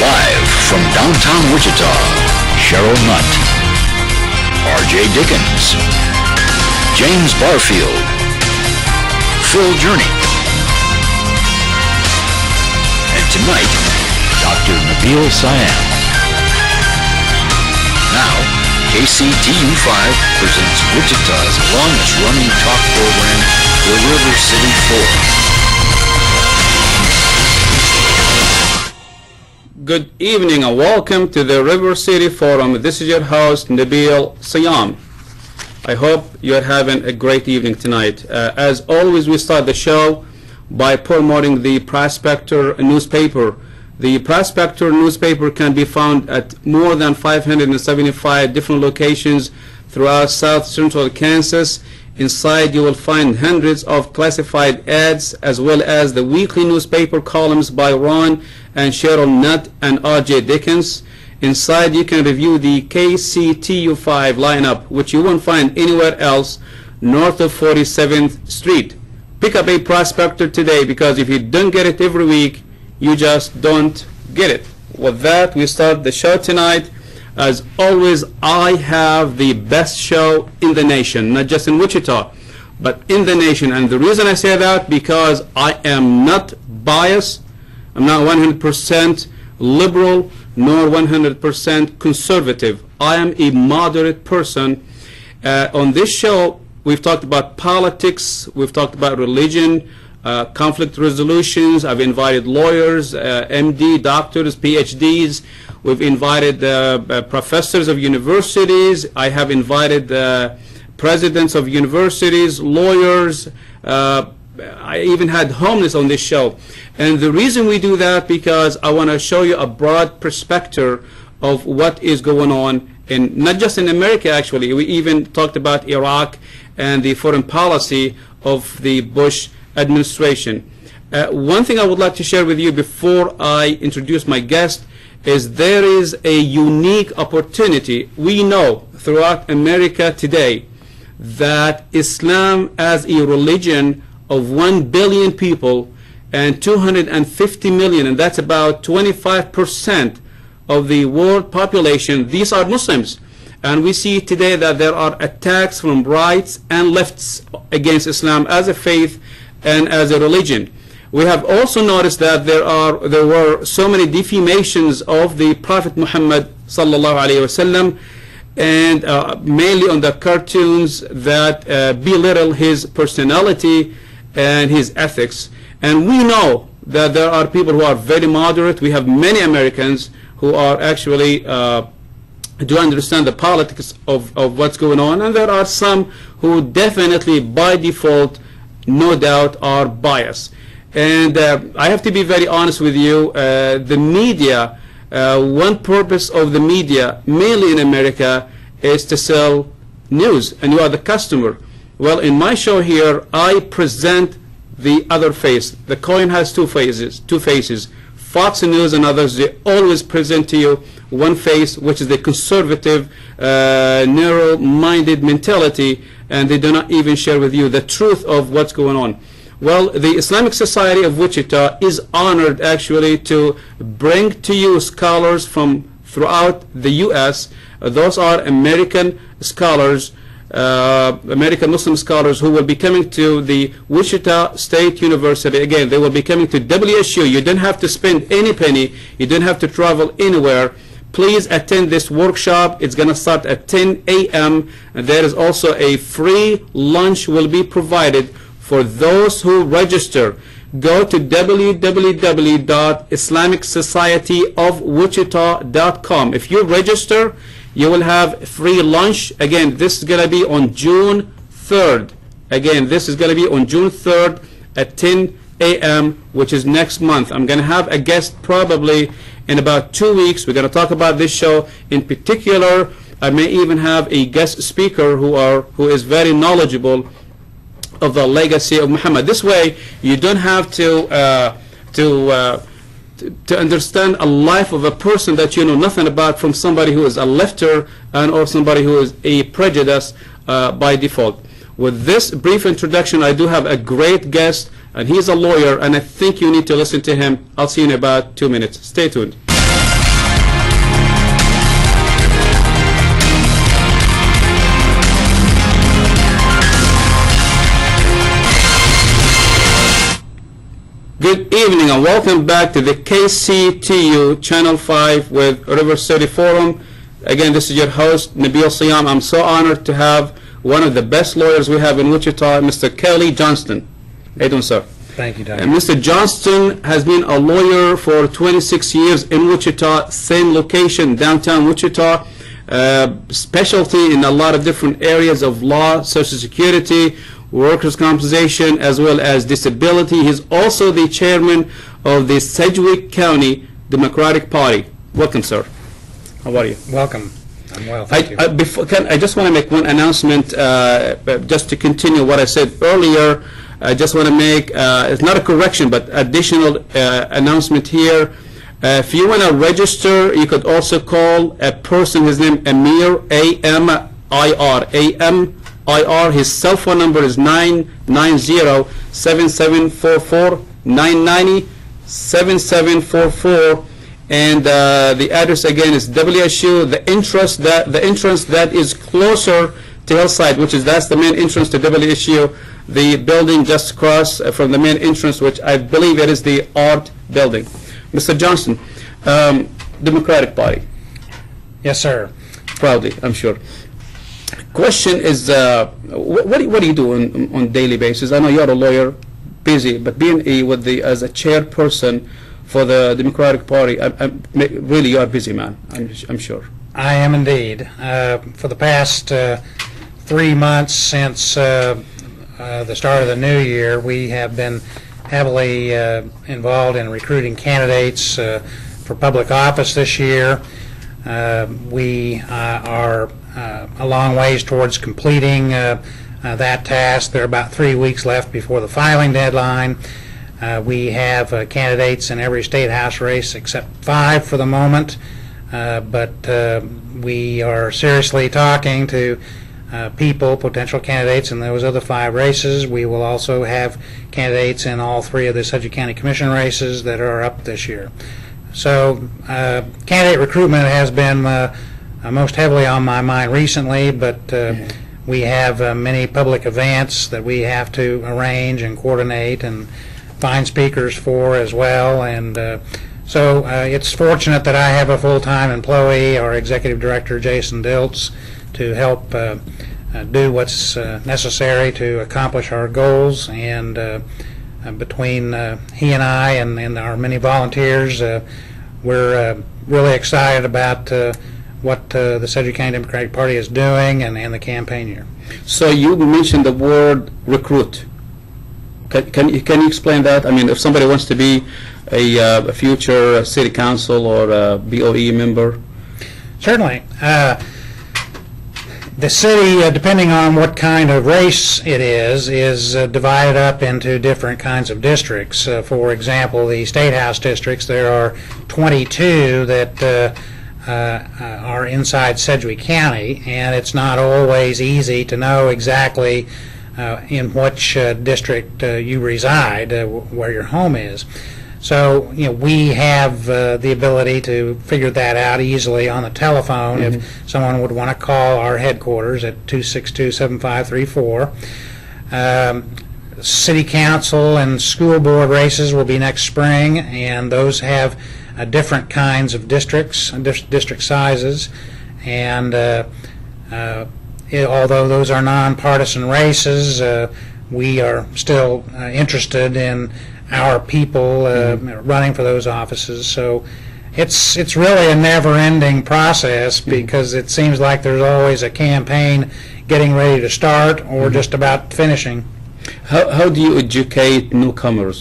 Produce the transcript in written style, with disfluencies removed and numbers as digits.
Live from downtown Wichita, Cheryl Nutt, R.J. Dickens, James Barfield, Phil Journey, and tonight, Dr. Nabil Seyam. Now, KCTU5 presents Wichita's longest-running talk program, The River City Forum. Good evening and welcome to the River City Forum. This is your host, Nabil Seyam. I hope you're having a great evening tonight. As always, we start the show by promoting the Prospector newspaper. The Prospector newspaper can be found at more than 575 different locations throughout South Central Kansas. Inside you will find hundreds of classified ads as well as the weekly newspaper columns by Ron and Cheryl Nutt and R.J. Dickens. Inside you can review the KCTU5 lineup, which you won't find anywhere else north of 47th Street. Pick up a Prospector today, because if you don't get it every week, you just don't get it. With that, we start the show tonight. As always, I have the best show in the nation, not just in Wichita, but in the nation. And the reason I say that, because I am not biased. I'm not 100% liberal, nor 100% conservative. I am a moderate person. On this show, we've talked about politics, we've talked about religion, conflict resolutions. I've invited lawyers, MD, doctors, PhDs. We've invited professors of universities. I have invited presidents of universities, lawyers. I even had homeless on this show. And the reason we do that, because I want to show you a broad perspective of what is going on, in not just in America, actually. We even talked about Iraq and the foreign policy of the Bush administration. One thing I would like to share with you before I introduce my guest is there is a unique opportunity. We know throughout America today that Islam as a religion of 1 billion people and 250 million, and that's about 25% of the world population, these are Muslims. And we see today that there are attacks from rights and lefts against Islam as a faith and as a religion. We have also noticed that there were so many defamations of the Prophet Muhammad sallallahu alaihi wasallam, and mainly on the cartoons that belittle his personality and his ethics. And we know that there are people who are very moderate. We have many Americans who are actually do understand the politics of what's going on, and there are some who definitely by default, no doubt, are biased. And I have to be very honest with you, the media, one purpose of the media, mainly in America, is to sell news, and you are the customer. Well, in my show here, I present the other face. The coin has two faces. Fox News and others, they always present to you one face, which is the conservative, narrow-minded mentality, and they do not even share with you the truth of what's going on. Well, the Islamic Society of Wichita is honored actually to bring to you scholars from throughout the U.S. Those are American scholars, American Muslim scholars, who will be coming to the Wichita State University. Again, they will be coming to WSU. You don't have to spend any penny. You don't have to travel anywhere. Please attend this workshop. It's going to start at 10 a.m. And there is also a free lunch will be provided for those who register. Go to www.islamicsocietyofwichita.com. If you register, you will have free lunch. Again, this is going to be on June 3rd. Again, this is going to be on June 3rd at 10 a.m., which is next month. I'm going to have a guest probably in about 2 weeks. We're going to talk about this show in particular. I may even have a guest speaker who is very knowledgeable of the legacy of Muhammad. This way, you don't have to understand a life of a person that you know nothing about from somebody who is a lefter and or somebody who is a prejudice by default. With this brief introduction, I do have a great guest, and he's a lawyer, and I think you need to listen to him. I'll see you in about 2 minutes. Stay tuned. Good evening and welcome back to the KCTU Channel 5 with River City Forum. Again, this is your host, Nabil Seyam. I'm so honored to have one of the best lawyers we have in Wichita, Mr. Kelly Johnston. How you doing, sir? Thank you, Dr. And Mr. Johnston has been a lawyer for 26 years in Wichita, same location, downtown Wichita. Specialty in a lot of different areas of law, Social Security, workers' compensation, as well as disability. He's also the chairman of the Sedgwick County Democratic Party. Welcome, sir. How are you? Welcome. I'm well, thank you. I just want to make one announcement, just to continue what I said earlier. I just want to make, it's not a correction, but additional announcement here. If you want to register, you could also call a person, his name Amir, A-M-I-R, A-M-I-R. His cell phone number is 990-7744, 990-7744. And the address again is WSU. The entrance that is closer to Hillside, that's the main entrance to WSU. The building just across from the main entrance, which I believe it is the art building. Mr. Johnston, Democratic Party. Yes, sir. Proudly, I'm sure. Question is, what do you do on daily basis? I know you're a lawyer, busy, but being as a chairperson for the Democratic Party, really you are busy, man. I'm sure. I am indeed. For the past 3 months since the start of the new year, we have been heavily involved in recruiting candidates for public office this year. We are a long ways towards completing that task. There are about 3 weeks left before the filing deadline. We have candidates in every state house race except 5 for the moment, but we are seriously talking to potential candidates in those other 5 races. We will also have candidates in all 3 of the Sedgwick County Commission races that are up this year. So candidate recruitment has been most heavily on my mind recently, but we have many public events that we have to arrange and coordinate and find speakers for as well. And so it's fortunate that I have a full-time employee, our executive director, Jason Diltz, to help do what's necessary to accomplish our goals. And between he and I and our many volunteers, we're really excited about what the Sedgwick County Democratic Party is doing and the campaign year. So you mentioned the word recruit. Can you explain that? I mean, if somebody wants to be a future city council or a BOE member? Certainly. The city, depending on what kind of race it is divided up into different kinds of districts. For example, the State House districts, there are 22 that are inside Sedgwick County, and it's not always easy to know exactly in which district you reside, where your home is. So, we have the ability to figure that out easily on the telephone. Mm-hmm. If someone would want to call our headquarters at 262-7534. City council and school board races will be next spring, and those have different kinds of districts, district sizes, and although those are nonpartisan races, we are still interested in our people running for those offices. So it's really a never-ending process, because it seems like there's always a campaign getting ready to start or just about finishing. How do you educate newcomers?